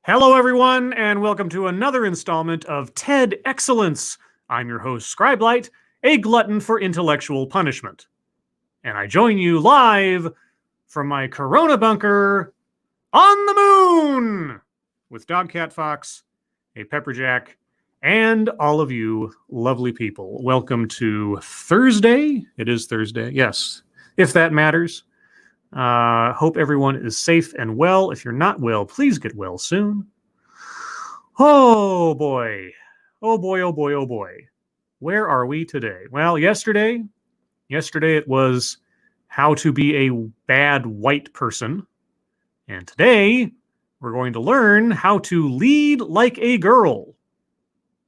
Hello, everyone, and welcome to another installment of TEDXcellence. I'm your host, Scribelight, a glutton for intellectual punishment. And I join you live from my Corona bunker on the moon with Dog Cat Fox, a Pepperjack, and all of you lovely people. Welcome to Thursday. It is Thursday, yes, if that matters. Hope everyone is safe and well. If you're not well, please get well soon. Oh boy. Oh boy, oh boy, oh boy. Where are we today? Well, yesterday it was how to be a bad white person. And today we're going to learn how to lead like a girl.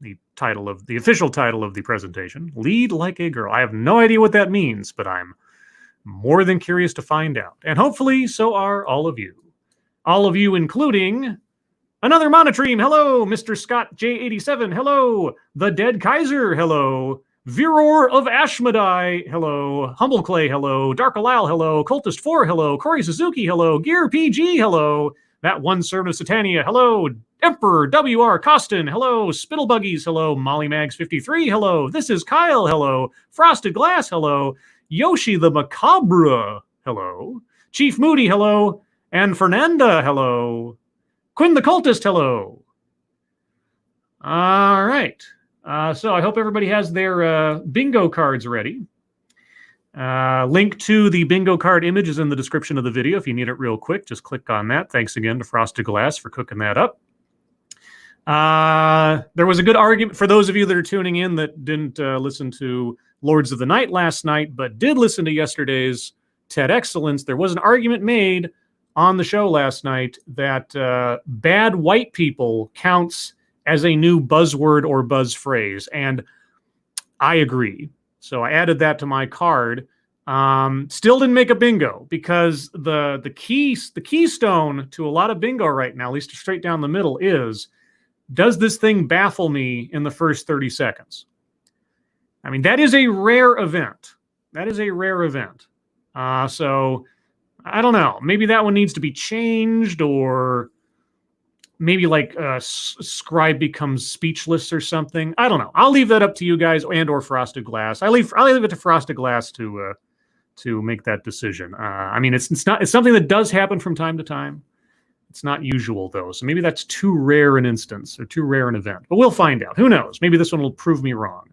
The official title of the presentation, Lead Like a Girl. I have no idea what that means, but I'm more than curious to find out. And hopefully so are all of you. All of you, including another monotream. Hello, Mr. Scott J87. Hello, The Dead Kaiser. Hello, Viror of Ashmedai. Hello, Humble Clay. Hello, Dark Alal. Hello, Cultist 4. Hello, Corey Suzuki. Hello, Gear PG. Hello, That One Servant of Satania. Hello, Emperor WR Costin. Hello, Spittlebuggies. Hello, Molly Mags 53. Hello, This is Kyle. Hello, Frosted Glass. Hello, Yoshi the Macabre, hello. Chief Moody, hello. And Fernanda, hello. Quinn the Cultist, hello. All right. So I hope everybody has their bingo cards ready. Link to the bingo card image is in the description of the video. If you need it real quick, just click on that. Thanks again to Frosted Glass for cooking that up. There was a good argument for those of you that are tuning in that didn't listen to Lords of the Night last night, but did listen to yesterday's TEDXcellence. There was an argument made on the show last night that bad white people counts as a new buzzword or buzz phrase, and I agree. So I added that to my card. Still didn't make a bingo because the keystone to a lot of bingo right now, at least straight down the middle, is, does this thing baffle me in the first 30 seconds? I mean, that is a rare event. That is a rare event. So I don't know. Maybe that one needs to be changed, or maybe like Scribe becomes speechless or something. I don't know. I'll leave that up to you guys and or Frosted Glass. I'll leave it to Frosted Glass to make that decision. I mean, it's something that does happen from time to time. It's not usual though, so maybe that's too rare an instance or too rare an event. But we'll find out. Who knows? Maybe this one will prove me wrong.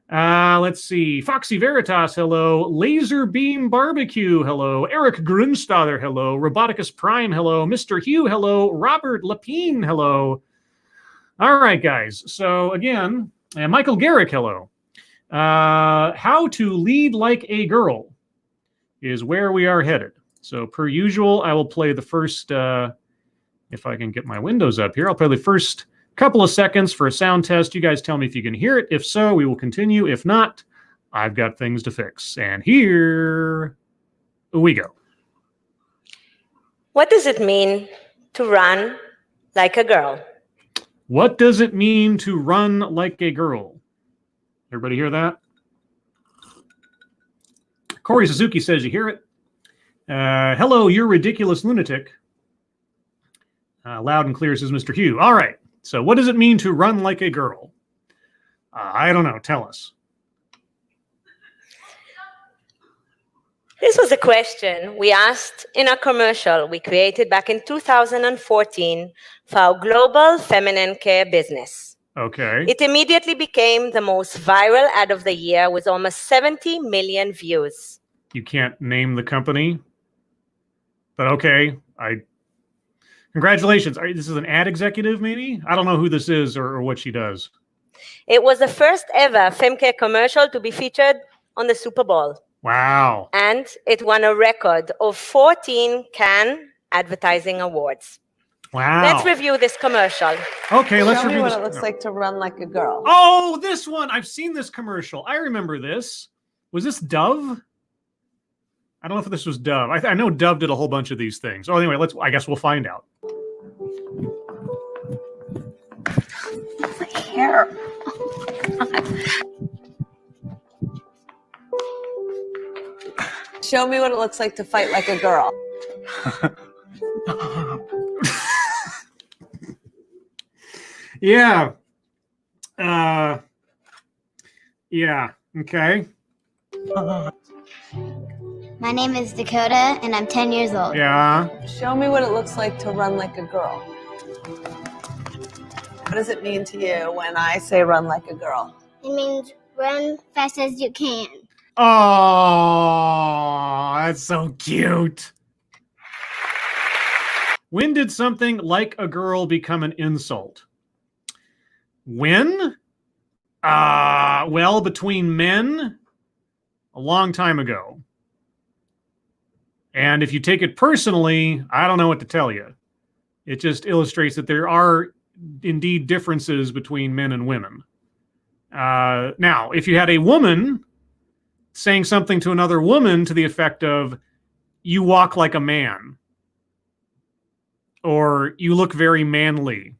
Let's see. Foxy Veritas, hello. Laser Beam Barbecue, hello. Eric Grunstadter, hello. Roboticus Prime, hello. Mr. Hugh, hello. Robert Lapine, hello. All right, guys. So again, Michael Garrick, hello. How to lead like a girl is where we are headed. So per usual, I will play the first, if I can get my windows up here, I'll play the first couple of seconds for a sound test. You guys tell me if you can hear it. If so, we will continue. If not, I've got things to fix. And here we go. What does it mean to run like a girl? What does it mean to run like a girl? Everybody hear that? Corey Suzuki says you hear it. Hello, you're ridiculous lunatic. Loud and clear, says Mr. Hugh. All right. So what does it mean to run like a girl? I don't know. Tell us. This was a question we asked in a commercial we created back in 2014 for our global feminine care business. Okay. It immediately became the most viral ad of the year with almost 70 million views. You can't name the company, but okay. Congratulations. This is an ad executive, maybe? I don't know who this is or what she does. It was the first ever femcare commercial to be featured on the Super Bowl. Wow. And it won a record of 14 Cannes Advertising Awards. Wow. Let's review this commercial. Okay, let's review what it looks like to run like a girl. Oh, this one. I've seen this commercial. I remember this. Was this Dove? I don't know if this was Dove. I know Dove did a whole bunch of these things. Oh, anyway, I guess we'll find out. My hair. Show me what it looks like to fight like a girl. Yeah. Yeah. Okay. My name is Dakota, and I'm 10 years old. Yeah. Show me what it looks like to run like a girl. What does it mean to you when I say run like a girl? It means run fast as you can. Oh, that's so cute. When did something like a girl become an insult? When? Well, between men, a long time ago. And if you take it personally, I don't know what to tell you. It just illustrates that there are indeed differences between men and women. Now, if you had a woman saying something to another woman to the effect of, you walk like a man, or you look very manly,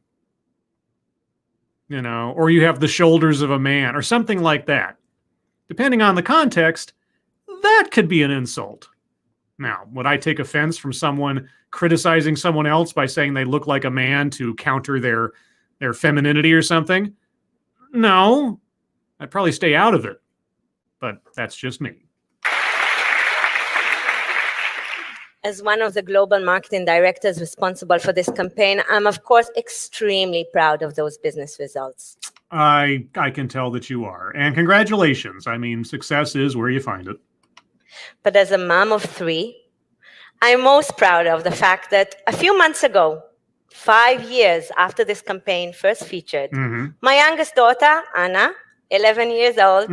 you know, or you have the shoulders of a man, or something like that. Depending on the context, that could be an insult. Now, would I take offense from someone criticizing someone else by saying they look like a man to counter their femininity or something? No, I'd probably stay out of it. But that's just me. As one of the global marketing directors responsible for this campaign, I'm of course extremely proud of those business results. I can tell that you are. And congratulations. I mean, success is where you find it. But as a mom of 3, I'm most proud of the fact that a few months ago, 5 years after this campaign first featured, my youngest daughter, Anna, 11 years old,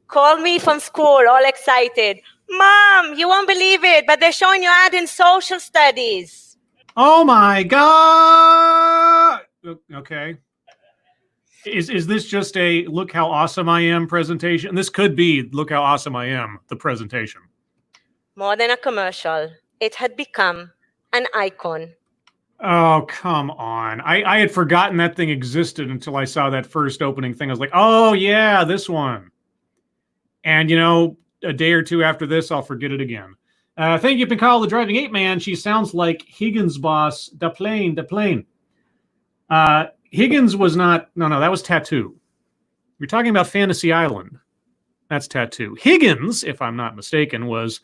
called me from school all excited. Mom, you won't believe it, but they're showing your ad in social studies. Oh my God! Okay. Is this just a look how awesome I am presentation? This could be look how awesome I am, the presentation. More than a commercial, it had become an icon. Oh, come on. I had forgotten that thing existed until I saw that first opening thing. I was like, oh yeah, this one. And you know, a day or two after this, I'll forget it again. Thank you, Pinkal, the driving ape man. She sounds like Higgins' boss, the plane. Higgins was not, no, that was Tattoo. You're talking about Fantasy Island. That's Tattoo. Higgins, if I'm not mistaken, was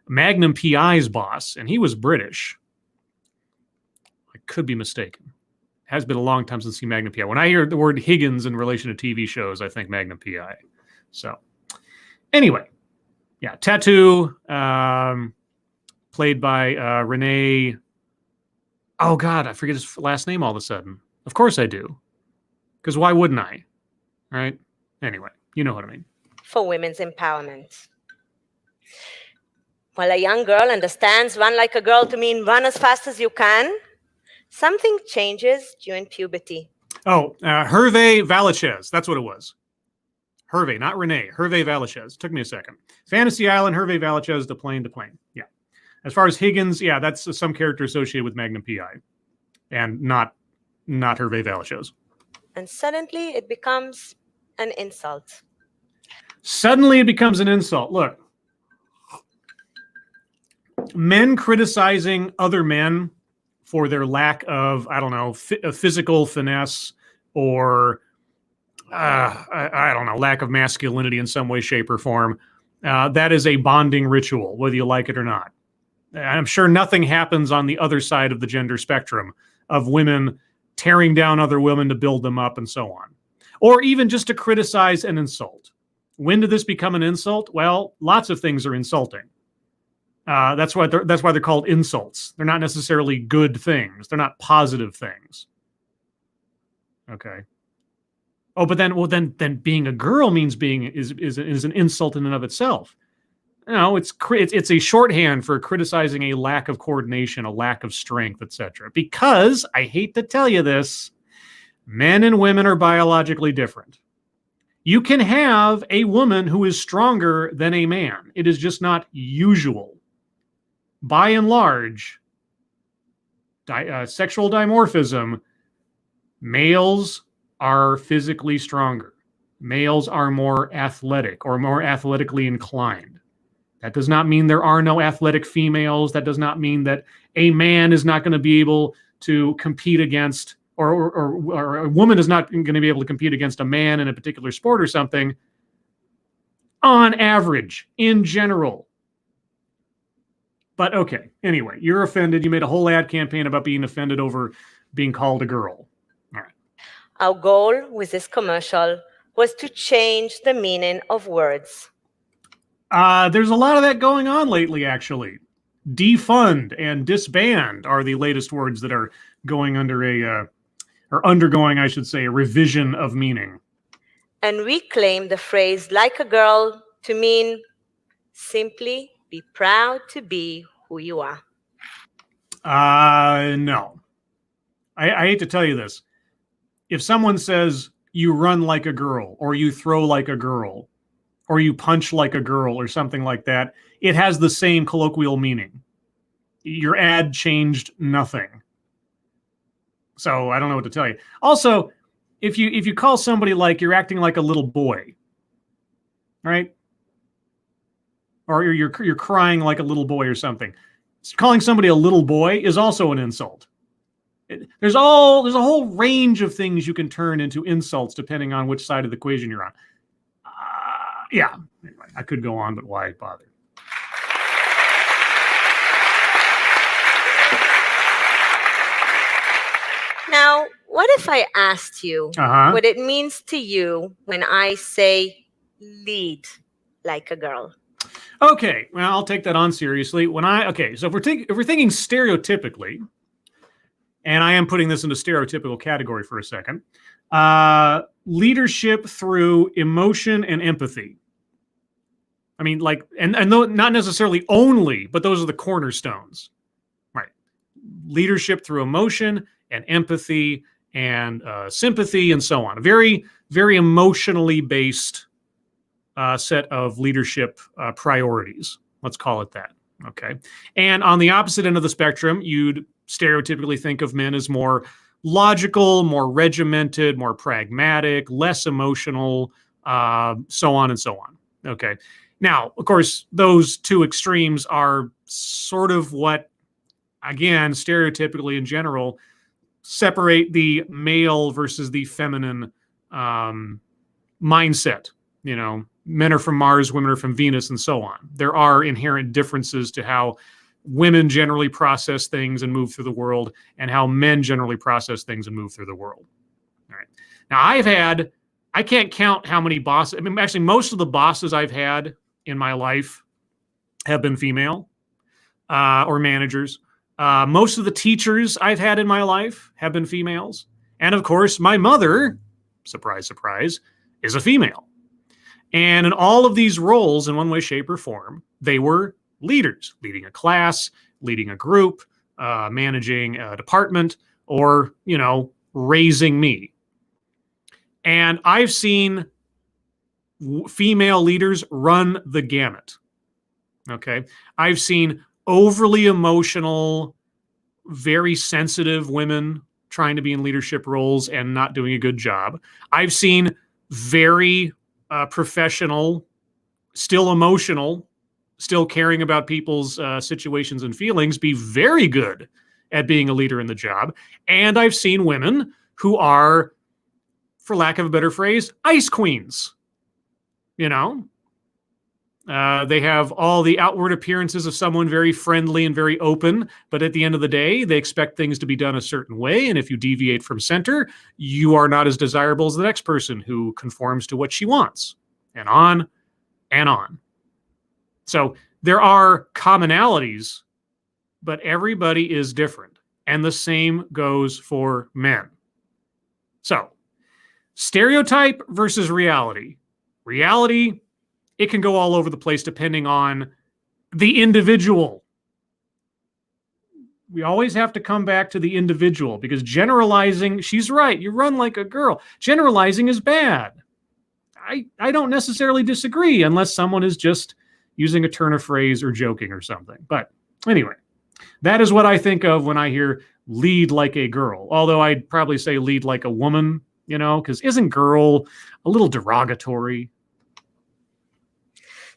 Magnum PI's boss, and he was British. I could be mistaken. It has been a long time since I've seen Magnum PI. When I hear the word Higgins in relation to TV shows, I think Magnum PI. So, anyway, yeah, Tattoo, played by Renee. Oh God, I forget his last name all of a sudden. Of course I do, because why wouldn't I? Right? Anyway, you know what I mean. For women's empowerment. While a young girl understands run like a girl to mean run as fast as you can, something changes during puberty. Oh, Hervé Vallachez. That's what it was. Hervé, not Renee. Hervé Vallachez. Took me a second. Fantasy Island, Hervé Vallachez, the plane. Yeah. As far as Higgins, yeah, that's some character associated with Magnum PI. And not Hervé Vallachez. And suddenly it becomes an insult. Suddenly it becomes an insult. Look, men criticizing other men for their lack of, I don't know, physical finesse or, I don't know, lack of masculinity in some way, shape, or form. That is a bonding ritual, whether you like it or not. I'm sure nothing happens on the other side of the gender spectrum of women tearing down other women to build them up and so on. Or even just to criticize and insult. When did this become an insult? Well, lots of things are insulting. That's why they're called insults. They're not necessarily good things. They're not positive things. Okay. Oh, but then being a girl means is an insult in and of itself. No, it's a shorthand for criticizing a lack of coordination, a lack of strength, etc. Because I hate to tell you this, men and women are biologically different. You can have a woman who is stronger than a man. It is just not usual. By and large, sexual dimorphism, males are physically stronger. Males are more athletic or more athletically inclined. That does not mean there are no athletic females. That does not mean that a man is not going to be able to compete against or a woman is not going to be able to compete against a man in a particular sport or something, on average, in general. But okay, anyway, you're offended. You made a whole ad campaign about being offended over being called a girl. All right. Our goal with this commercial was to change the meaning of words. There's a lot of that going on lately, actually. Defund and disband are the latest words that are going under or undergoing, I should say, a revision of meaning. And we claim the phrase like a girl to mean simply be proud to be who you are. No. I hate to tell you this. If someone says you run like a girl, or you throw like a girl, or you punch like a girl, or something like that, it has the same colloquial meaning. Your ad changed nothing. So I don't know what to tell you. Also, if you call somebody like you're acting like a little boy, right? Or you're crying like a little boy or something. Calling somebody a little boy is also an insult. There's a whole range of things you can turn into insults depending on which side of the equation you're on. Yeah, anyway, I could go on, but why bother? Now, what if I asked you what it means to you when I say lead like a girl? Okay, well, I'll take that on seriously. So if we're thinking stereotypically, and I am putting this into stereotypical category for a second, leadership through emotion and empathy. I mean, like, and not necessarily only, but those are the cornerstones, right? Leadership through emotion and empathy and sympathy and so on. A very, very emotionally based set of leadership priorities. Let's call it that. Okay. And on the opposite end of the spectrum, you'd stereotypically think of men as more logical, more regimented, more pragmatic, less emotional, so on and so on. Okay. Now, of course, those two extremes are sort of what, again, stereotypically in general, separate the male versus the feminine mindset. You know, men are from Mars, women are from Venus, and so on. There are inherent differences to how women generally process things and move through the world, and how men generally process things and move through the world. All right. Now, I can't count how many bosses. I mean, actually, most of the bosses I've had in my life have been female or managers. Most of the teachers I've had in my life have been females. And of course, my mother, surprise, surprise, is a female. And in all of these roles, in one way, shape, or form, they were leaders, leading a class, leading a group, managing a department, or, raising me. And I've seen female leaders run the gamut. Okay. I've seen overly emotional, very sensitive women trying to be in leadership roles and not doing a good job. I've seen very professional, still emotional, still caring about people's situations and feelings, be very good at being a leader in the job. And I've seen women who are, for lack of a better phrase, ice queens. They have all the outward appearances of someone very friendly and very open, but at the end of the day, they expect things to be done a certain way. And if you deviate from center, you are not as desirable as the next person who conforms to what she wants, and on and on. So there are commonalities, but everybody is different. And the same goes for men. So stereotype versus reality. Reality, it can go all over the place depending on the individual. We always have to come back to the individual, because generalizing, she's right, you run like a girl. Generalizing is bad. I don't necessarily disagree unless someone is just using a turn of phrase or joking or something. But anyway, that is what I think of when I hear lead like a girl. Although I'd probably say lead like a woman, because isn't girl a little derogatory?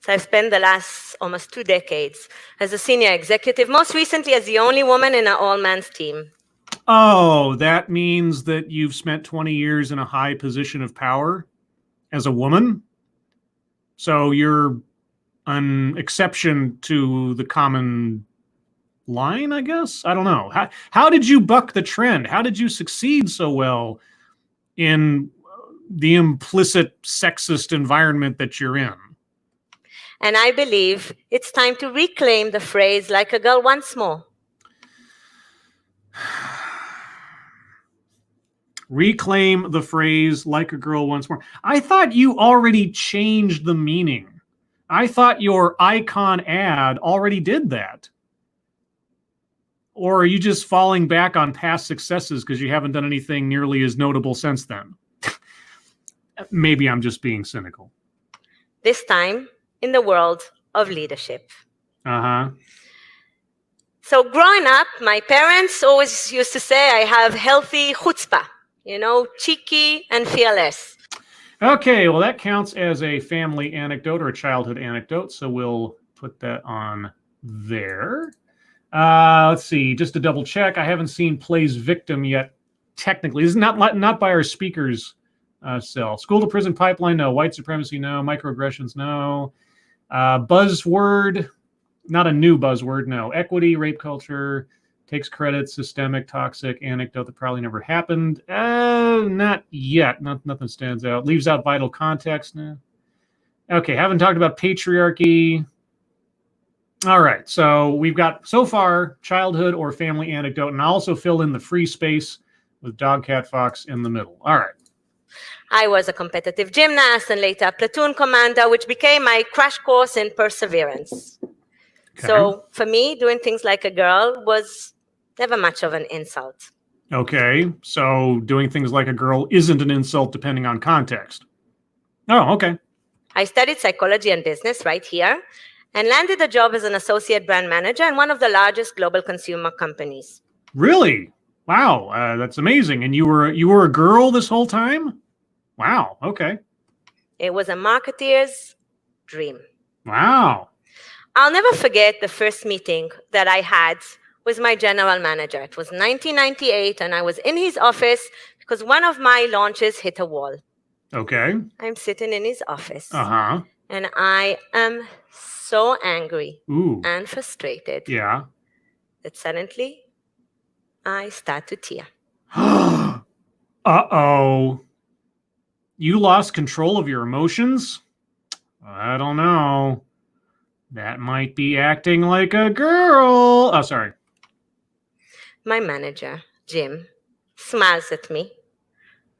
So I've spent the last almost 2 decades as a senior executive, most recently as the only woman in an all-men's team. Oh, that means that you've spent 20 years in a high position of power as a woman. So you're an exception to the common line, I guess. I don't know. How did you buck the trend? How did you succeed so well in the implicit sexist environment that you're in? And I believe it's time to reclaim the phrase "like a girl" once more. Reclaim the phrase "like a girl" once more. I thought you already changed the meaning. I thought your icon ad already did that. Or are you just falling back on past successes because you haven't done anything nearly as notable since then? Maybe I'm just being cynical. This time in the world of leadership. Uh-huh. So growing up, my parents always used to say I have healthy chutzpah, cheeky and fearless. Okay, well, that counts as a family anecdote or a childhood anecdote, so we'll put that on there. Let's see, just to double check, I haven't seen Plays Victim yet, technically. This is not by our speakers cell. School to prison pipeline, no. White supremacy, no. Microaggressions, no. Buzzword, not a new buzzword, no. Equity, rape culture, takes credit, systemic, toxic, anecdote that probably never happened. Not yet. Nothing stands out. Leaves out vital context. No. Okay, haven't talked about patriarchy. All right, so we've got, so far, childhood or family anecdote, and I'll also fill in the free space with dog, cat, fox in the middle. All right. I was a competitive gymnast and later a platoon commander, which became my crash course in perseverance. Okay. So for me, doing things like a girl was never much of an insult. Okay, so doing things like a girl isn't an insult depending on context. Oh, okay. I studied psychology and business right here and landed a job as an associate brand manager in one of the largest global consumer companies. Really? Wow, that's amazing. And you were a girl this whole time? Wow, okay. It was a marketeer's dream. Wow. I'll never forget the first meeting that I had with my general manager. It was 1998, and I was in his office because one of my launches hit a wall. Okay. I'm sitting in his office. Uh-huh. And I am so angry and frustrated. Yeah. That suddenly I start to tear. Uh-oh. You lost control of your emotions? I don't know. That might be acting like a girl. Oh, sorry. My manager, Jim, smiles at me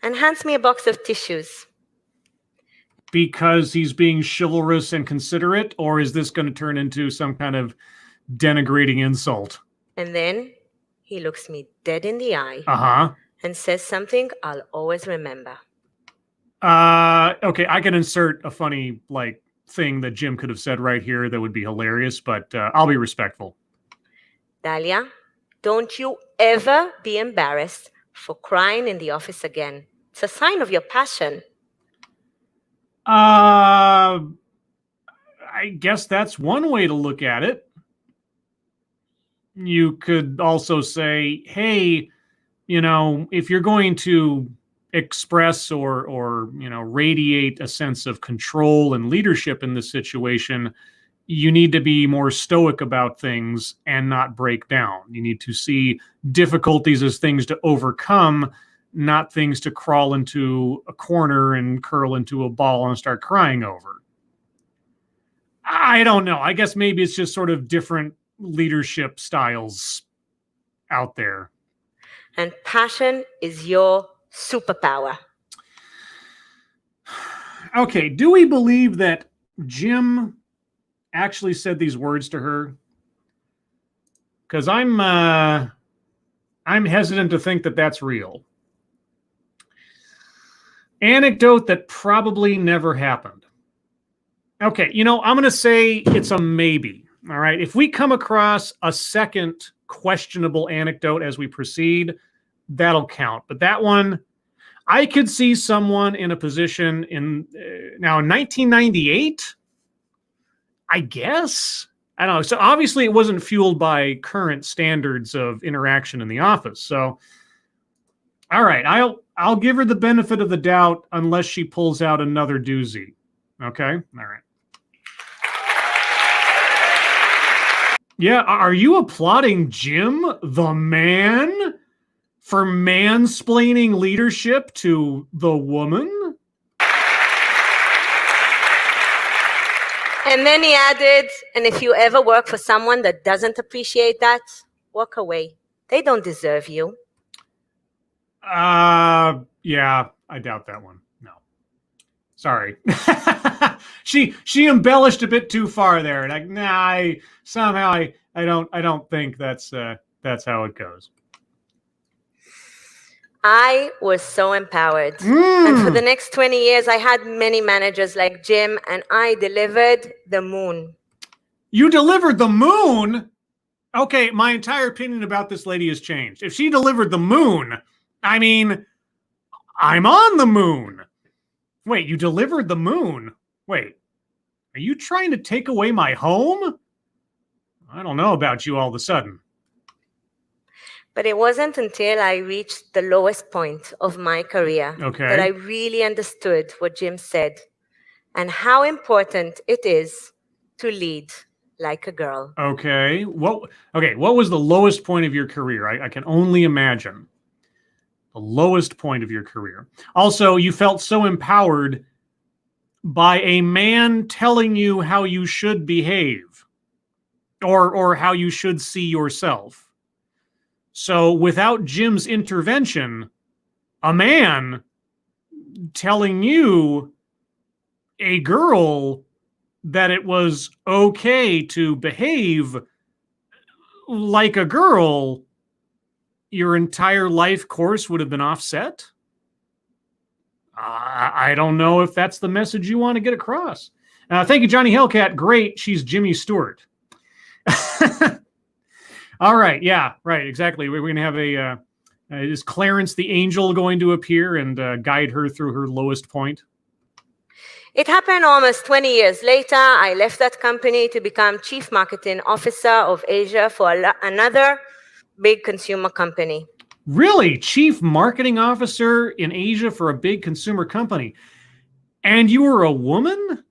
and hands me a box of tissues. Because he's being chivalrous and considerate, or is this going to turn into some kind of denigrating insult? And then he looks me dead in the eye and says something I'll always remember. Okay, I can insert a funny, thing that Jim could have said right here that would be hilarious, but I'll be respectful. Dalia, don't you ever be embarrassed for crying in the office again. It's a sign of your passion. I guess that's one way to look at it. You could also say, hey, if you're going to express or radiate a sense of control and leadership in this situation, you need to be more stoic about things and not break down. You need to see difficulties as things to overcome, not things to crawl into a corner and curl into a ball and start crying over. I don't know. I guess maybe it's just sort of different leadership styles out there. And passion is your superpower. Okay, do we believe that Jim actually said these words to her? Because I'm hesitant to think that that's real. Anecdote that probably never happened. Okay, I'm going to say it's a maybe. All right, if we come across a second questionable anecdote as we proceed, that'll count. But that one, I could see someone in a position in 1998, I guess. I don't know. So obviously it wasn't fueled by current standards of interaction in the office. So, all right, I'll give her the benefit of the doubt unless she pulls out another doozy. Okay? All right. Yeah, are you applauding Jim, the man, for mansplaining leadership to the woman? And then he added, and if you ever work for someone that doesn't appreciate that, walk away. They don't deserve you. Yeah, I doubt that one. No. Sorry. She embellished a bit too far there. Like, nah, I don't think that's how it goes. I was so empowered. And for the next 20 years, I had many managers like Jim, and I delivered the moon. You delivered the moon? Okay, my entire opinion about this lady has changed. If she delivered the moon, I mean, I'm on the moon. Wait, you delivered the moon? Wait, are you trying to take away my home? I don't know about you all of a sudden. But it wasn't until I reached the lowest point of my career that I really understood what Jim said and how important it is to lead like a girl. Okay. What was the lowest point of your career? I can only imagine. The lowest point of your career. Also, you felt so empowered by a man telling you how you should behave or how you should see yourself. So without Jim's intervention, a man telling you, a girl, that it was okay to behave like a girl, your entire life course would have been offset? I don't know if that's the message you want to get across. Thank you, Johnny Hellcat. Great. She's Jimmy Stewart. All right. Yeah, right. Exactly. We're going to have is Clarence the Angel going to appear and guide her through her lowest point? It happened almost 20 years later. I left that company to become Chief Marketing Officer of Asia for another big consumer company. Really? Chief Marketing Officer in Asia for a big consumer company. And you were a woman?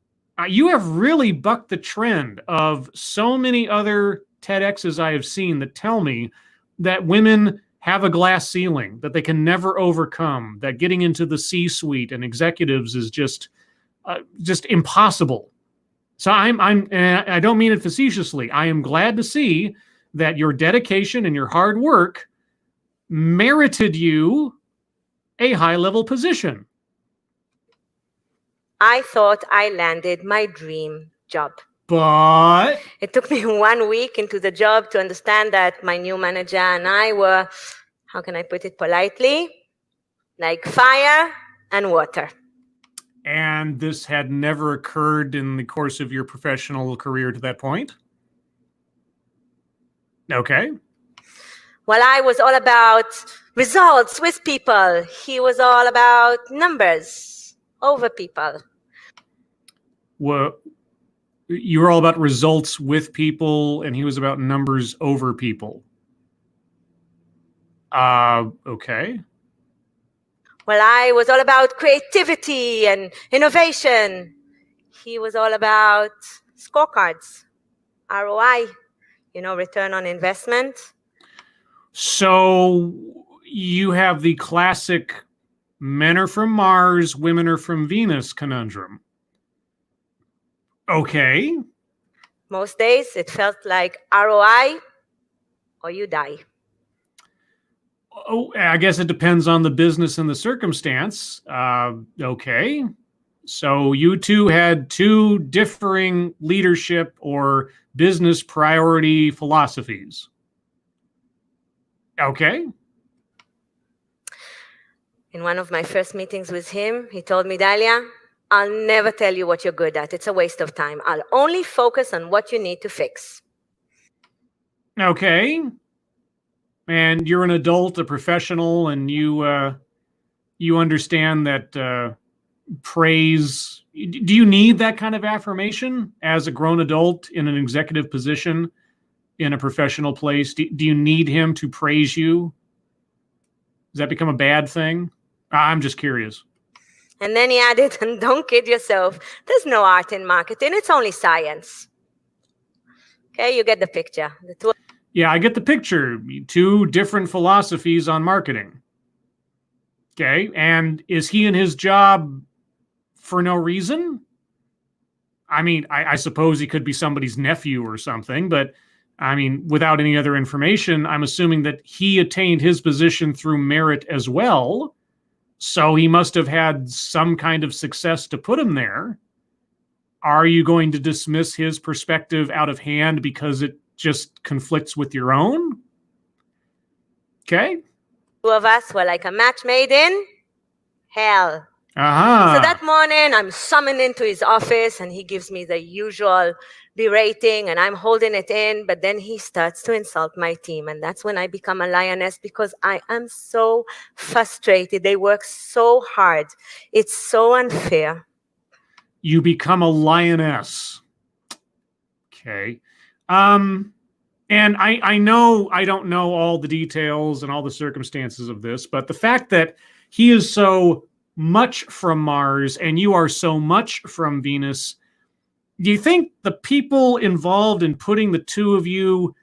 You have really bucked the trend of so many other TEDx's I have seen that tell me that women have a glass ceiling that they can never overcome, that getting into the C-suite and executives is just impossible. So I don't mean it facetiously. I am glad to see that your dedication and your hard work merited you a high-level position. I thought I landed my dream job. But it took me 1 week into the job to understand that my new manager and I were, how can I put it politely, like fire and water. And this had never occurred in the course of your professional career to that point? Okay. Well, I was all about results with people. He was all about numbers over people. Well, you were all about results with people, and he was about numbers over people. Okay. Well, I was all about creativity and innovation. He was all about scorecards, ROI, return on investment. So you have the classic men are from Mars, women are from Venus conundrum. Okay. Most days it felt like ROI or you die. Oh, I guess it depends on the business and the circumstance. Okay. So you two had two differing leadership or business priority philosophies. Okay. In one of my first meetings with him, he told me, Dalia, I'll never tell you what you're good at. It's a waste of time. I'll only focus on what you need to fix. Okay. And you're an adult, a professional, and you understand that praise? Do you need that kind of affirmation as a grown adult in an executive position in a professional place? Do you need him to praise you? Does that become a bad thing? I'm just curious. And then he added, and don't kid yourself, there's no art in marketing, it's only science. Okay, you get the picture. Yeah, I get the picture. Two different philosophies on marketing. Okay, and is he in his job for no reason? I mean, I suppose he could be somebody's nephew or something, but I mean, without any other information, I'm assuming that he attained his position through merit as well. So he must have had some kind of success to put him there. Are you going to dismiss his perspective out of hand because it just conflicts with your own? Okay. Two of us were like a match made in hell. Uh-huh. So that morning, I'm summoned into his office, and he gives me the usual berating, and I'm holding it in, but then he starts to insult my team, and that's when I become a lioness because I am so frustrated. They work so hard. It's so unfair. You become a lioness. Okay. And I know I don't know all the details and all the circumstances of this, but the fact that he is so much from Mars and you are so much from Venus, do you think the people involved in putting the two of you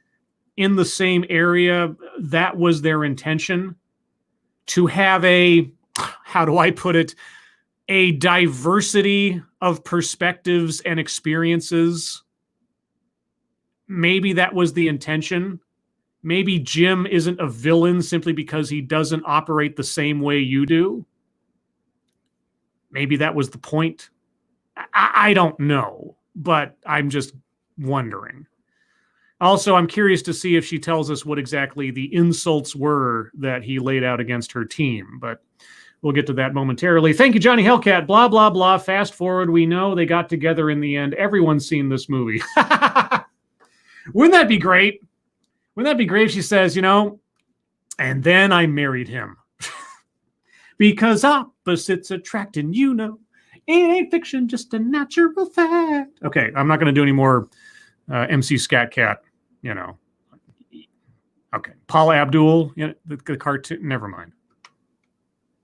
in the same area, that was their intention? To have a, how do I put it, a diversity of perspectives and experiences? Maybe that was the intention. Maybe Jim isn't a villain simply because he doesn't operate the same way you do. Maybe that was the point. I don't know, but I'm just wondering. Also, I'm curious to see if she tells us what exactly the insults were that he laid out against her team, but we'll get to that momentarily. Thank you, Johnny Hellcat. Blah, blah, blah. Fast forward. We know they got together in the end. Everyone's seen this movie. Wouldn't that be great? Wouldn't that be great if she says, you know, and then I married him. Because opposites attract, and you know, it ain't fiction, just a natural fact. Okay, I'm not going to do any more MC Scat Cat, you know. Okay, Paula Abdul, you know, the cartoon, never mind.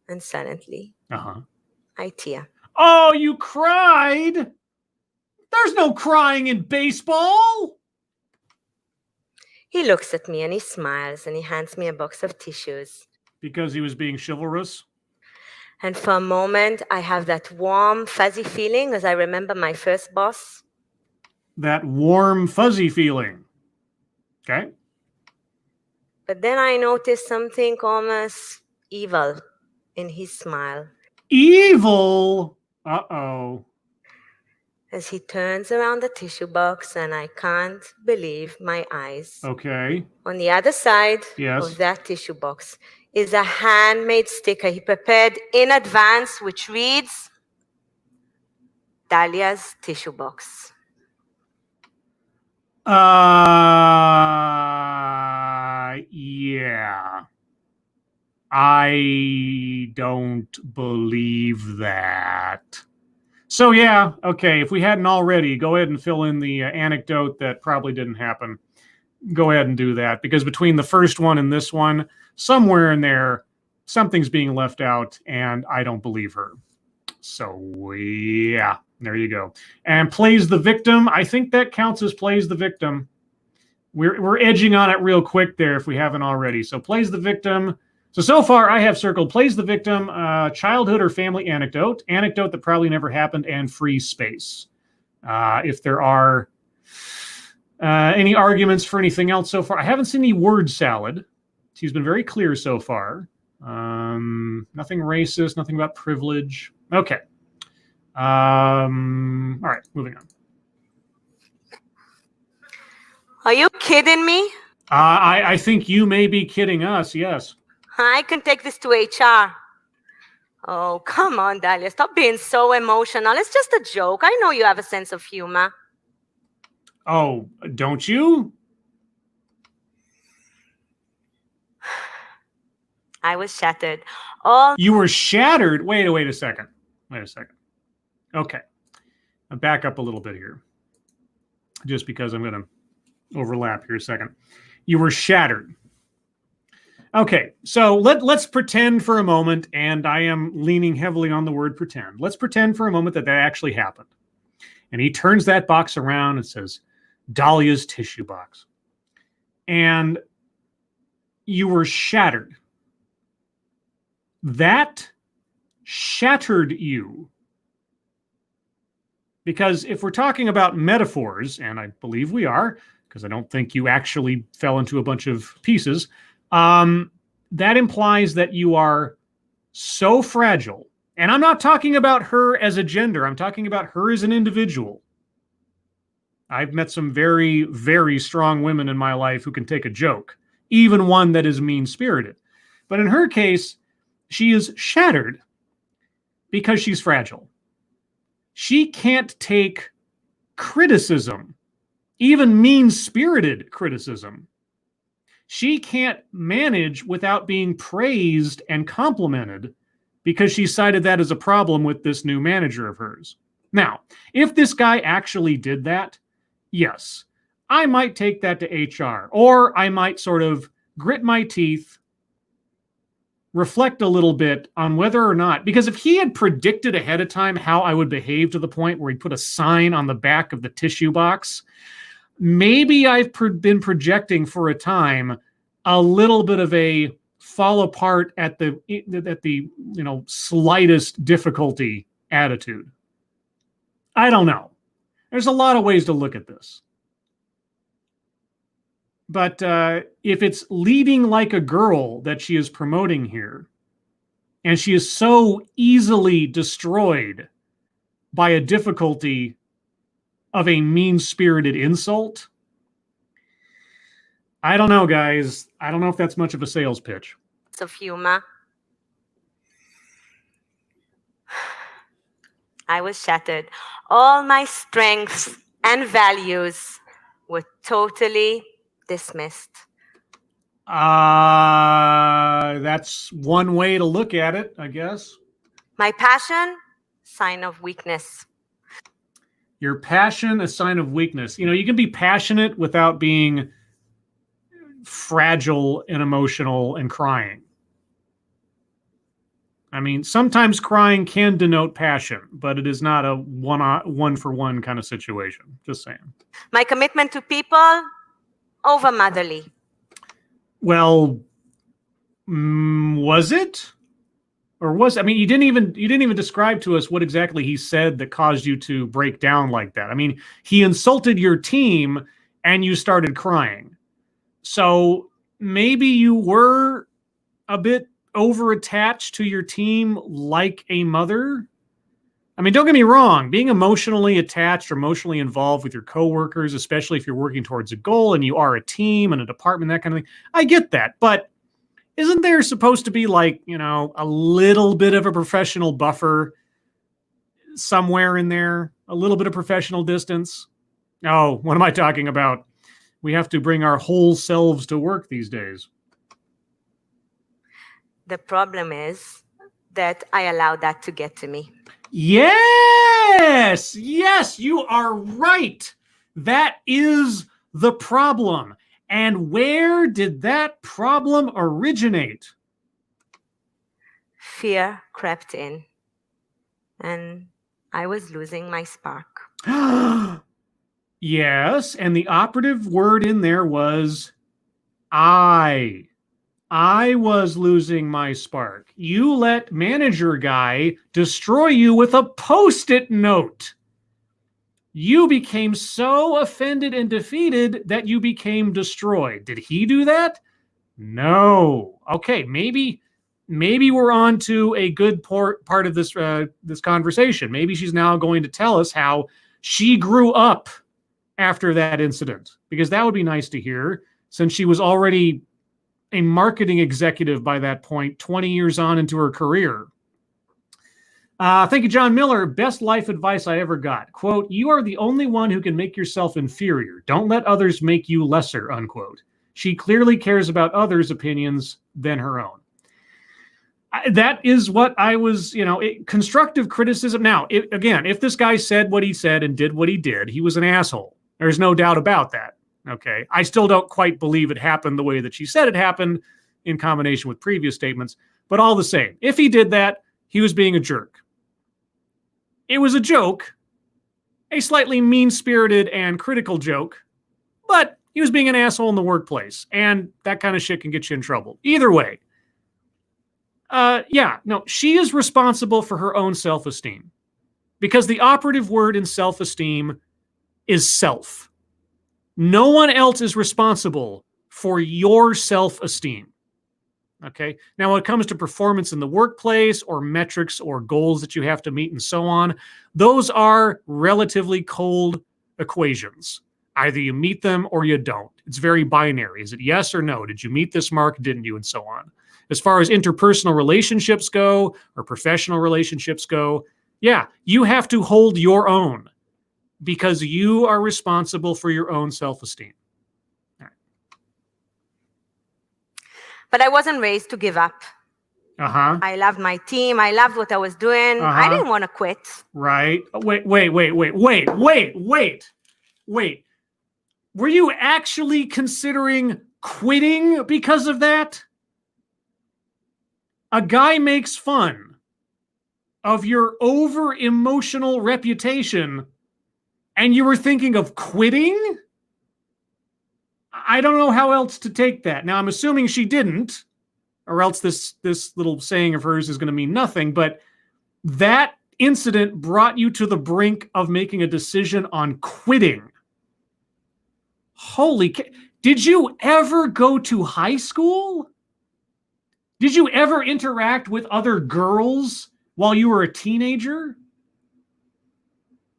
And suddenly, I tear. Oh, you cried? There's no crying in baseball. He looks at me and he smiles and he hands me a box of tissues. Because he was being chivalrous? And for a moment, I have that warm, fuzzy feeling as I remember my first boss. That warm, fuzzy feeling. Okay. But then I noticed something almost evil in his smile. Evil? Uh-oh. As he turns around the tissue box, and I can't believe my eyes. Okay. On the other side of that tissue box is a handmade sticker he prepared in advance, which reads, Dahlia's tissue box. Yeah. I don't believe that. So yeah, okay, if we hadn't already, go ahead and fill in the anecdote that probably didn't happen. Go ahead and do that, because between the first one and this one, somewhere in there, something's being left out, and I don't believe her. So yeah, there you go. And plays the victim. I think that counts as plays the victim. We're edging on it real quick there if we haven't already. So plays the victim. So far I have circled plays the victim, childhood or family anecdote that probably never happened, and free space. If there are any arguments for anything else so far. I haven't seen any word salad. She's been very clear so far. Nothing racist, nothing about privilege. Okay. All right, moving on. Are you kidding me? I think you may be kidding us, yes. I can take this to HR. Oh, come on, Dahlia. Stop being so emotional. It's just a joke. I know you have a sense of humor. Oh, don't you? I was shattered. You were shattered? Wait a second. Wait a second. Okay. I'll back up a little bit here, just because I'm going to overlap here a second. You were shattered. Okay, so let's pretend for a moment, and I am leaning heavily on the word pretend. Let's pretend for a moment that actually happened. And he turns that box around and says, Dahlia's tissue box. And you were shattered. That shattered you. Because if we're talking about metaphors, and I believe we are, because I don't think you actually fell into a bunch of pieces, that implies that you are so fragile. And I'm not talking about her as a gender. I'm talking about her as an individual. I've met some very, very strong women in my life who can take a joke, even one that is mean-spirited. But in her case, she is shattered because she's fragile. She can't take criticism, even mean-spirited criticism. She can't manage without being praised and complimented because she cited that as a problem with this new manager of hers. Now, if this guy actually did that, yes, I might take that to HR, or I might sort of grit my teeth, reflect a little bit on whether or not, because if he had predicted ahead of time how I would behave to the point where he put a sign on the back of the tissue box, maybe I've been projecting for a time a little bit of a fall apart at the slightest difficulty attitude. I don't know. There's a lot of ways to look at this. But if it's leading like a girl that she is promoting here, and she is so easily destroyed by a difficulty of a mean-spirited insult, I don't know, guys. I don't know if that's much of a sales pitch. Of humor. I was shattered. All my strengths and values were totally dismissed. That's one way to look at it, I guess. My passion, sign of weakness. Your passion, a sign of weakness. You know, you can be passionate without being fragile and emotional and crying. I mean, sometimes crying can denote passion, but it is not a one-for-one kind of situation. Just saying. My commitment to people, over motherly. Well, was it? Or was, I mean, you didn't even describe to us what exactly he said that caused you to break down like that. I mean, he insulted your team and you started crying. So maybe you were a bit over-attached to your team like a mother. I mean, don't get me wrong, being emotionally attached or emotionally involved with your coworkers, especially if you're working towards a goal and you are a team and a department, that kind of thing, I get that. But isn't there supposed to be, like, you know, a little bit of a professional buffer somewhere in there? A little bit of professional distance? Oh, what am I talking about? We have to bring our whole selves to work these days. The problem is that I allow that to get to me. Yes, you are right. That is the problem. And where did that problem originate? Fear crept in, and I was losing my spark. Yes, and the operative word in there was I was losing my spark. You let manager guy destroy you with a Post-it note. You became so offended and defeated that you became destroyed. Did he do that? No. Okay, maybe we're on to a good part of this this conversation. Maybe she's now going to tell us how she grew up after that incident, because that would be nice to hear, since she was already a marketing executive by that point, 20 years on into her career. Thank you, John Miller. Best life advice I ever got. Quote, you are the only one who can make yourself inferior. Don't let others make you lesser, unquote. She clearly cares about others' opinions than her own. That is what I was, constructive criticism. Now, again, if this guy said what he said and did what he did, he was an asshole. There's no doubt about that. Okay. I still don't quite believe it happened the way that she said it happened in combination with previous statements, but all the same, if he did that, he was being a jerk. It was a joke, a slightly mean-spirited and critical joke, but he was being an asshole in the workplace, and that kind of shit can get you in trouble. Either way, she is responsible for her own self-esteem, because the operative word in self-esteem is self. No one else is responsible for your self-esteem. Okay. Now, when it comes to performance in the workplace or metrics or goals that you have to meet and so on, those are relatively cold equations. Either you meet them or you don't. It's very binary. Is it yes or no? Did you meet this mark? Didn't you? And so on. As far as interpersonal relationships go or professional relationships go, yeah, you have to hold your own because you are responsible for your own self-esteem. But I wasn't raised to give up. Uh-huh. I loved my team. I loved what I was doing. Uh-huh. I didn't want to quit. Right. Wait. Were you actually considering quitting because of that? A guy makes fun of your over-emotional reputation, and you were thinking of quitting? I don't know how else to take that. Now, I'm assuming she didn't, or else this little saying of hers is going to mean nothing, but that incident brought you to the brink of making a decision on quitting. Did you ever go to high school? Did you ever interact with other girls while you were a teenager?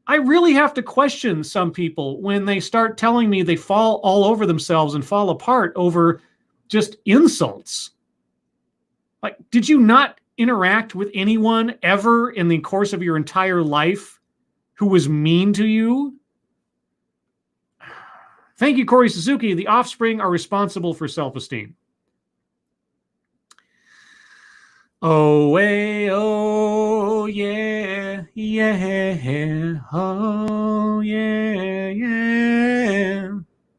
I really have to question some people when they start telling me they fall all over themselves and fall apart over just insults. Like, did you not interact with anyone ever in the course of your entire life who was mean to you? Thank you, Corey Suzuki. The offspring are responsible for self-esteem. Oh, hey, oh, yeah, yeah, oh, yeah.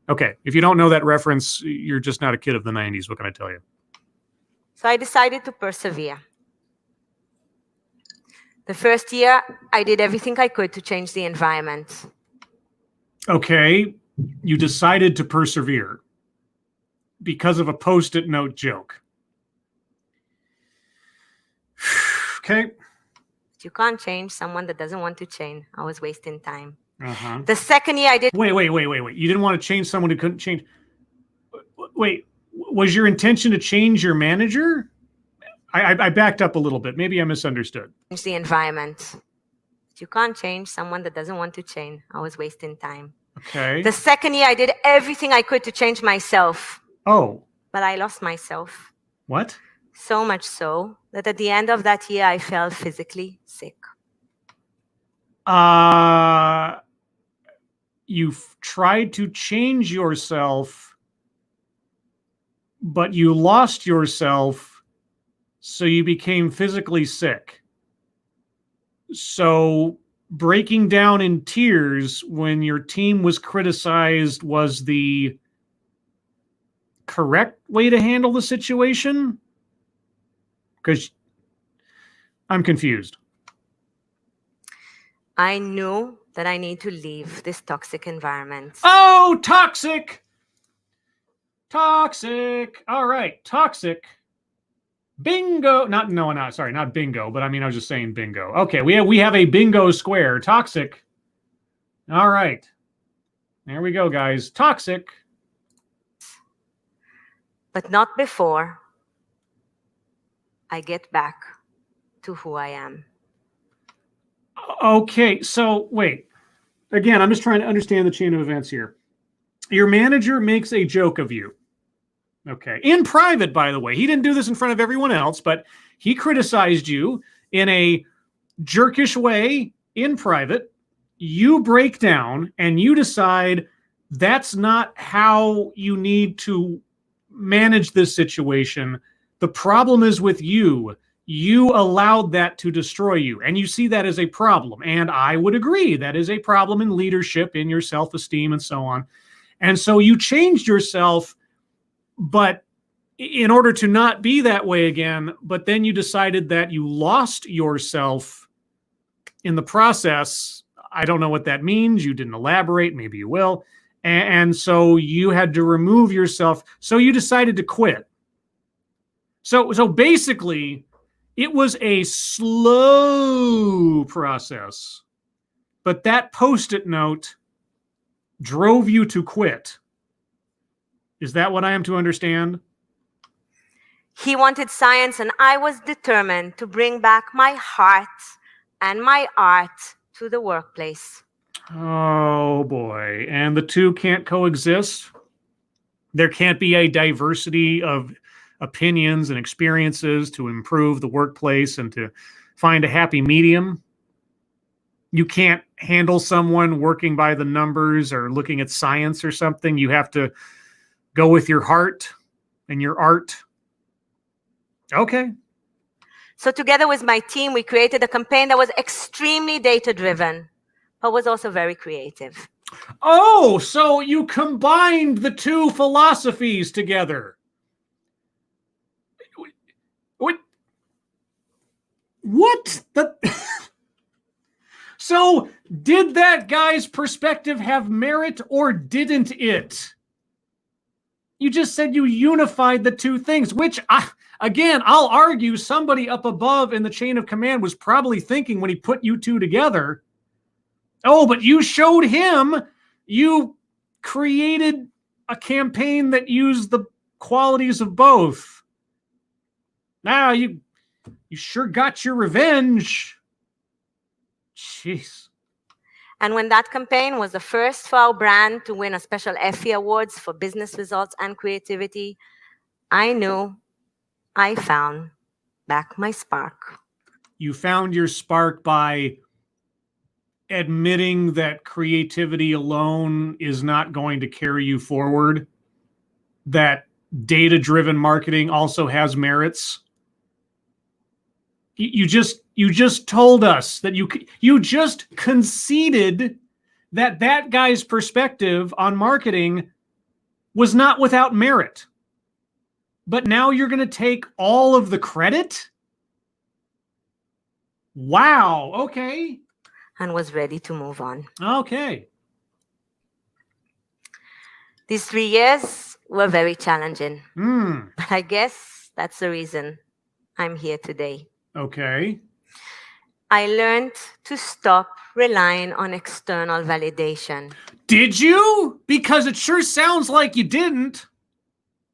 Okay, if you don't know that reference, you're just not a kid of the 90s. What can I tell you? So I decided to persevere. The first year, I did everything I could to change the environment. Okay, you decided to persevere because of a Post-it note joke. Okay. You can't change someone that doesn't want to change. I was wasting time. Uh-huh. The second year I did... Wait. You didn't want to change someone who couldn't change. Wait, was your intention to change your manager? I backed up a little bit. Maybe I misunderstood. Change the environment. You can't change someone that doesn't want to change. I was wasting time. Okay. The second year I did everything I could to change myself. Oh. But I lost myself. What? So much so that at the end of that year, I felt physically sick. You've tried to change yourself, but you lost yourself, so you became physically sick. So breaking down in tears when your team was criticized was the correct way to handle the situation? Because I'm confused. I knew that I need to leave this toxic environment. Oh, toxic! Toxic. All right, toxic. Bingo. Not bingo, but I mean, I was just saying bingo. Okay, we have a bingo square. Toxic. All right. There we go, guys. Toxic. But not before I get back to who I am. Okay, so wait. Again, I'm just trying to understand the chain of events here. Your manager makes a joke of you. Okay, in private, by the way. He didn't do this in front of everyone else, but he criticized you in a jerkish way in private. You break down and you decide that's not how you need to manage this situation. The problem is with you. you allowed that to destroy you, and you see that as a problem. And I would agree that is a problem in leadership, in your self-esteem, and so on. And so you changed yourself, but in order to not be that way again, but then you decided that you lost yourself in the process. I don't know what that means. You didn't elaborate. Maybe you will. And so you had to remove yourself. So you decided to quit. So basically, it was a slow process, but that Post-it note drove you to quit. Is that what I am to understand? He wanted science, and I was determined to bring back my heart and my art to the workplace. Oh, boy. And the two can't coexist? There can't be a diversity of opinions and experiences to improve the workplace and to find a happy medium? You can't handle someone working by the numbers or looking at science or something. You have to go with your heart and your art. Okay. So together with my team, we created a campaign that was extremely data-driven, but was also very creative. Oh, so you combined the two philosophies together. What? So did that guy's perspective have merit or didn't it? You just said you unified the two things, which, again, I'll argue somebody up above in the chain of command was probably thinking when he put you two together, oh, but you showed him, you created a campaign that used the qualities of both. Now, you sure got your revenge. Jeez. And when that campaign was the first for our brand to win a special Effie Awards for business results and creativity, I knew I found back my spark. You found your spark by admitting that creativity alone is not going to carry you forward, that data-driven marketing also has merits. You just told us that you just conceded that that guy's perspective on marketing was not without merit. But now you're going to take all of the credit? Wow, okay. And was ready to move on. Okay. These 3 years were very challenging. But I guess that's the reason I'm here today. Okay. I learned to stop relying on external validation. Did you? Because it sure sounds like you didn't.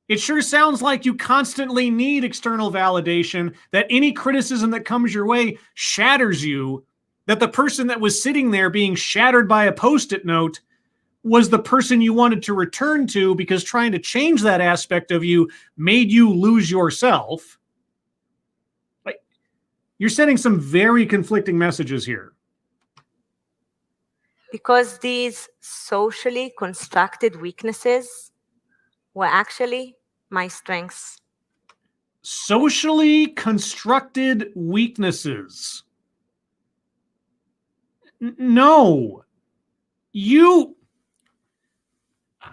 It sure sounds like you constantly need external validation, that any criticism that comes your way shatters you, that the person that was sitting there being shattered by a Post-it note was the person you wanted to return to because trying to change that aspect of you made you lose yourself. You're sending some very conflicting messages here. Because these socially constructed weaknesses were actually my strengths. Socially constructed weaknesses. No.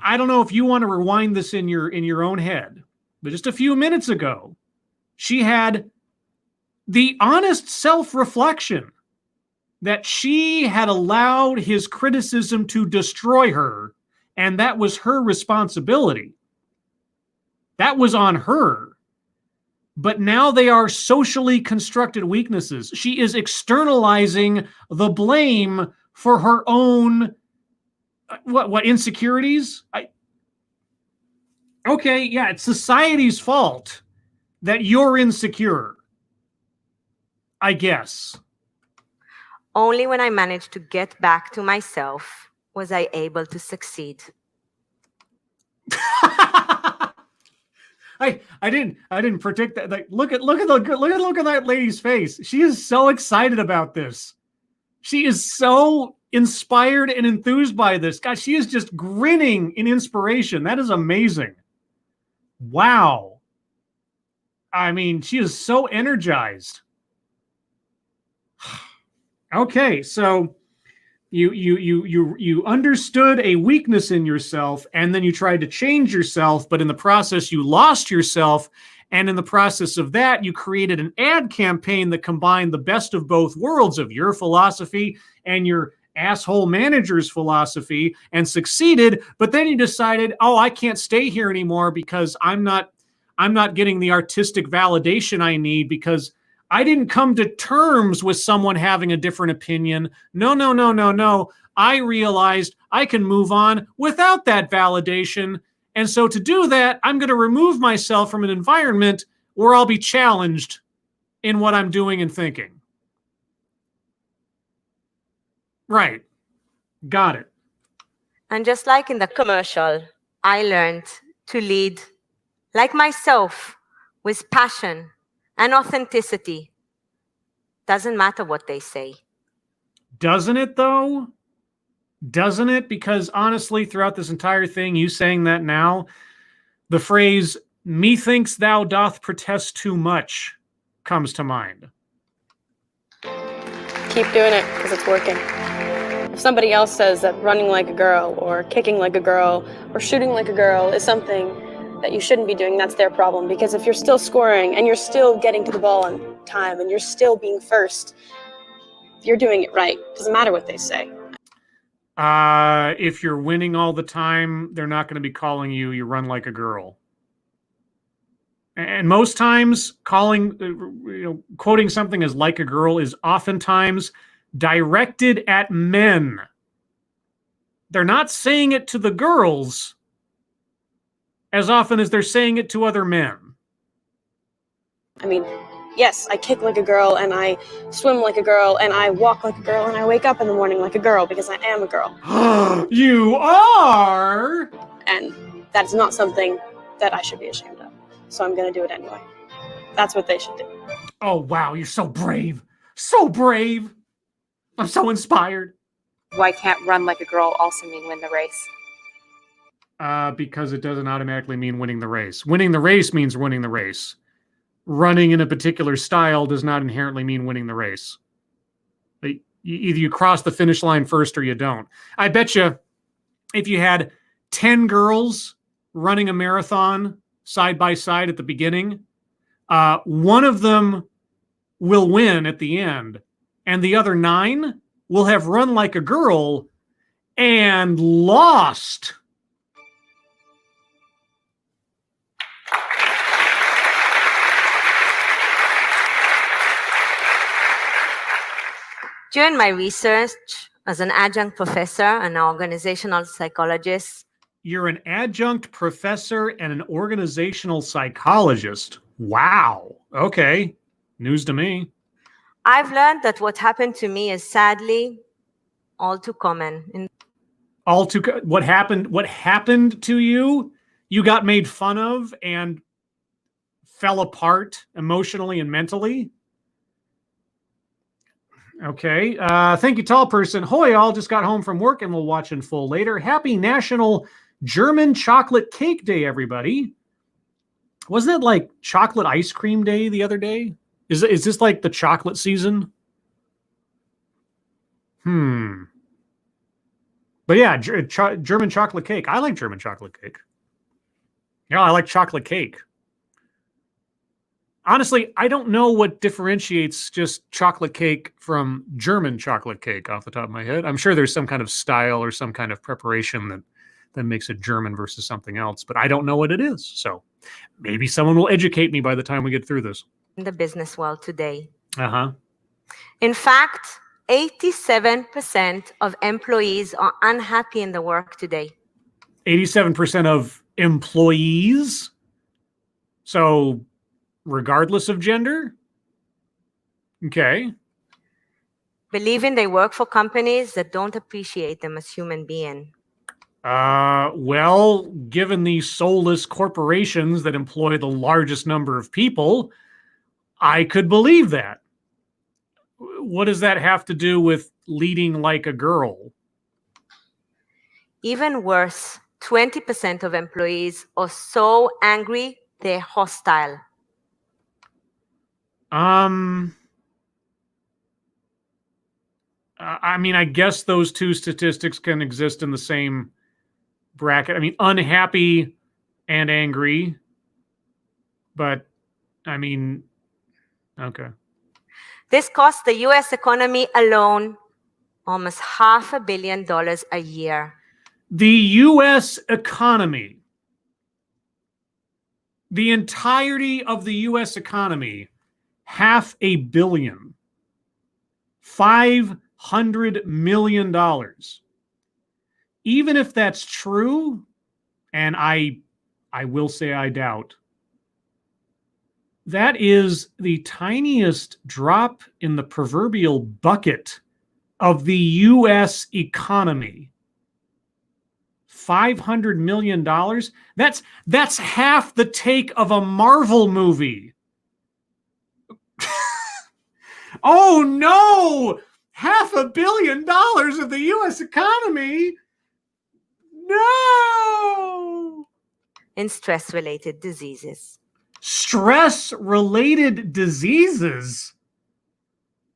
I don't know if you want to rewind this in your own head, but just a few minutes ago, she had the honest self-reflection that she had allowed his criticism to destroy her, and that was her responsibility. That was on her. But now they are socially constructed weaknesses. She is externalizing the blame for her own what insecurities? Okay, yeah, it's society's fault that you're insecure, I guess. Only when I managed to get back to myself was I able to succeed. I didn't predict that. Like, look at that lady's face. She is so excited about this. She is so inspired and enthused by this. God, she is just grinning in inspiration. That is amazing. Wow. I mean, she is so energized. Okay, so you understood a weakness in yourself, and then you tried to change yourself, but in the process you lost yourself, and in the process of that you created an ad campaign that combined the best of both worlds of your philosophy and your asshole manager's philosophy and succeeded. But then you decided, oh, I can't stay here anymore because I'm not getting the artistic validation I need because I didn't come to terms with someone having a different opinion. No. I realized I can move on without that validation. And so to do that, I'm going to remove myself from an environment where I'll be challenged in what I'm doing and thinking. Right. Got it. And just like in the commercial, I learned to lead like myself with passion and authenticity. Doesn't matter what they say. Doesn't it, though? Doesn't it? Because honestly, throughout this entire thing, you saying that now, the phrase, methinks thou doth protest too much, comes to mind. Keep doing it, because it's working. If somebody else says that running like a girl, or kicking like a girl, or shooting like a girl is something that you shouldn't be doing, that's their problem. Because if you're still scoring, and you're still getting to the ball on time, and you're still being first, you're doing it right. Doesn't matter what they say. If you're winning all the time, they're not going to be calling you run like a girl. And most times, quoting something as like a girl is oftentimes directed at men. They're not saying it to the girls as often as they're saying it to other men. I mean, yes, I kick like a girl, and I swim like a girl, and I walk like a girl, and I wake up in the morning like a girl because I am a girl. You are? And that's not something that I should be ashamed of. So I'm going to do it anyway. That's what they should do. Oh, wow, you're so brave. So brave. I'm so inspired. Why can't run like a girl also mean win the race? Because it doesn't automatically mean winning the race. Winning the race means winning the race. Running in a particular style does not inherently mean winning the race. Either you cross the finish line first or you don't. I bet you if you had 10 girls running a marathon side by side at the beginning, one of them will win at the end, and the other 9 will have run like a girl and lost. During my research as an adjunct professor and an organizational psychologist. You're an adjunct professor and an organizational psychologist. Wow. Okay. News to me. I've learned that what happened to me is sadly all too common. What happened to you? You got made fun of and fell apart emotionally and mentally? Okay. Thank you, tall person. Hoy, all just got home from work and we'll watch in full later. Happy National German Chocolate Cake Day, everybody. Wasn't it like Chocolate Ice Cream Day the other day? Is this like the chocolate season? But yeah, German chocolate cake. I like German chocolate cake. Yeah, I like chocolate cake. Honestly, I don't know what differentiates just chocolate cake from German chocolate cake off the top of my head. I'm sure there's some kind of style or some kind of preparation that makes it German versus something else, but I don't know what it is. So maybe someone will educate me by the time we get through this. In the business world today. Uh-huh. In fact, 87% of employees are unhappy in the work today. 87% of employees? So regardless of gender? Okay. Believing they work for companies that don't appreciate them as human beings. Well, given these soulless corporations that employ the largest number of people, I could believe that. What does that have to do with leading like a girl? Even worse, 20% of employees are so angry they're hostile. I mean, I guess those two statistics can exist in the same bracket. I mean, unhappy and angry, but I mean, okay. This costs the US economy alone almost $500 million a year. The US economy, the entirety of the US economy, $500 million. $500 million. Even if that's true, and I will say I doubt, that is the tiniest drop in the proverbial bucket of the US economy. $500 million. That's half the take of a Marvel movie. Oh no! $500 million of the US economy? No! In stress-related diseases. Stress-related diseases?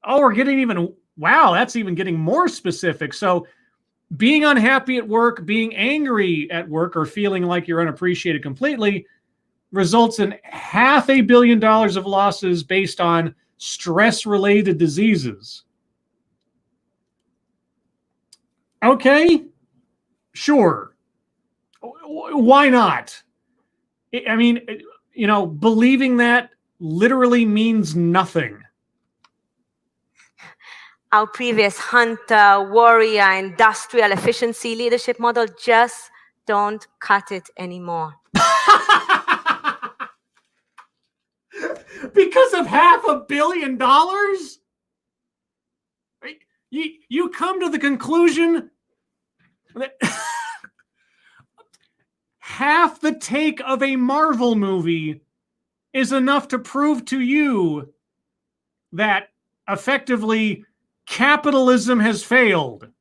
Oh, we're getting even, wow, that's even getting more specific. So being unhappy at work, being angry at work, or feeling like you're unappreciated completely results in $500 million of losses based on stress-related diseases. Okay, sure. Why not? I mean, you know, believing that literally means nothing. Our previous hunter, warrior, industrial efficiency leadership model just don't cut it anymore. Because of $500 million? You come to the conclusion that half the take of a Marvel movie is enough to prove to you that effectively capitalism has failed.